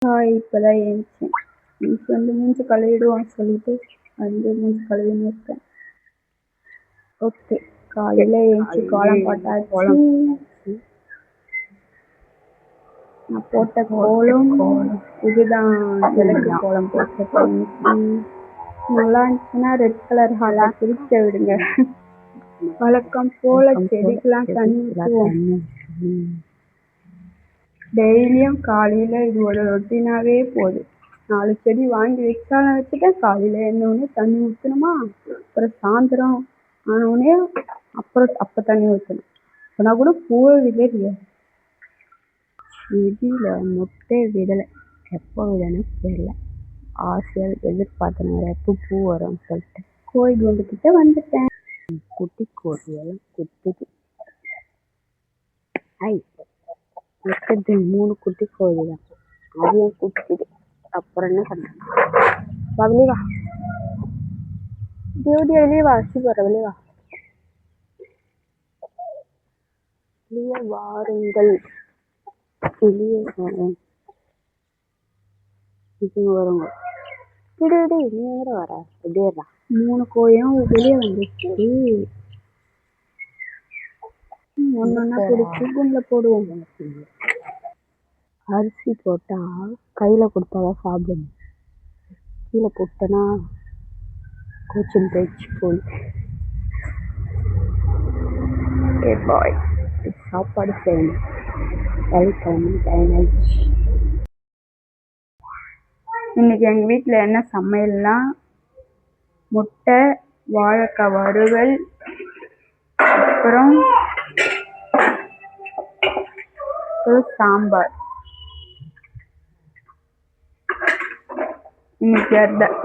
இப்போதான் ஏந்திச்சேன். இன்னைக்கு வந்து மூஞ்சி கழுவிடுவான்னு சொல்லிட்டு வந்து மூஞ்சி கழுவின்னு இருக்கேன். ஓகே, காலையில் ஏஞ்சி கோலம் போட்டாச்சு. நான் போட்ட கோலம் இதுதான். விளக்கு கோலம் போட்டிருக்கேன். நல்லா இருந்துச்சுன்னா ரெட் கலர் ஹாலா பிரிக்க விடுங்க. வழக்கம் போல செடிக்கெல்லாம் தண்ணி ஊற்றுவோம். டெய்லியும் காலையில் இது ஒரு ரொட்டீனாகவே போகுது. 4 செடி வாங்கி வச்சாலும் வச்சுட்டேன். காலையில் என்னொன்னே தண்ணி ஊற்றணுமா, அப்புறம் சாயந்தரம் ஆனவுடனே அப்போ தண்ணி ஊற்றணும். அப்போனா கூட பூவே விடலையே. செடியில் மொட்டை விடலை. எப்போ விடணும் தெரியல. ஆசையாக எதிர்பார்த்தேன் வேறு எப்போ பூ வரும்னு சொல்லிட்டு கோழி குண்டுக்கிட்ட வந்துட்டேன். குட்டி கோழியெல்லாம் குத்துது. இருக்கிறது 3 குட்டி கோழி தான். அதையும் குத்துது. அப்புறம் என்ன பண்ணுறேன்? வெளியே வா, வெளியே வா, அரிசி போடுற வெளியே வா, வெளியே வாருங்கள், வெளியே வரும். இதுங்க வருங்க. விடு நீ எங்க வர? எப்படியா 3 கோழியும் வெளியே வந்துச்சு. ஒன்னொன்னா பிடிச்சி குண்டில் போடுவோம். அரிசி போட்டால் கையில் கொடுத்தாதான் சாப்பிடணும். கீழே போட்டேன்னா கோச்சின் போயிடுச்சு போய். பாய், சாப்பாடு செய்யணும். வெல்கம் டைம் ஆயிடுச்சு. இன்னைக்கு எங்கள் வீட்டில் என்ன சமையல்னா முட்டை, வாழைக்காய் வறுவல், அப்புறம் சாம்பார். இன்னைக்கு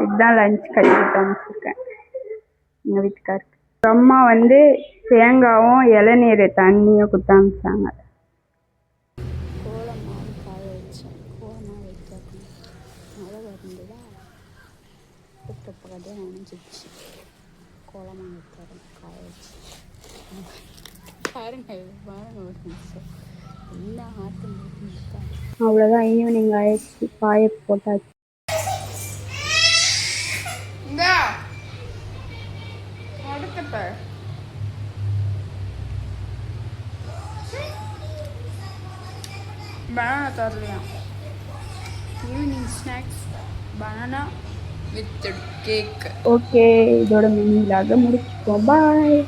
இதுதான் லஞ்ச் கட்டி காமிச்சிருக்கேன் எங்கள் வீட்டுக்காருக்கு. அம்மா வந்து தேங்காயும் இளநீர் தண்ணியும் குத்தாமிச்சாங்க. கோலமாவு காய வச்சேன். கோலமாவு வைக்க மழை வருந்ததா பக்கத்தே அணைஞ்சிச்சு. கோலமாவு வைக்கிறேன் காய வச்சு பாருங்க ஒரு நிமிஷம். என்ன ஆட்டம் அவ்வளோதான். ஈவினிங் ஆயிடுச்சு. பாய போட்டாச்சு. பனானா தரலையா? Evening snacks banana with cake. Okay, இதோட மினி விலாக முடிச்சுப்போம். பாய்.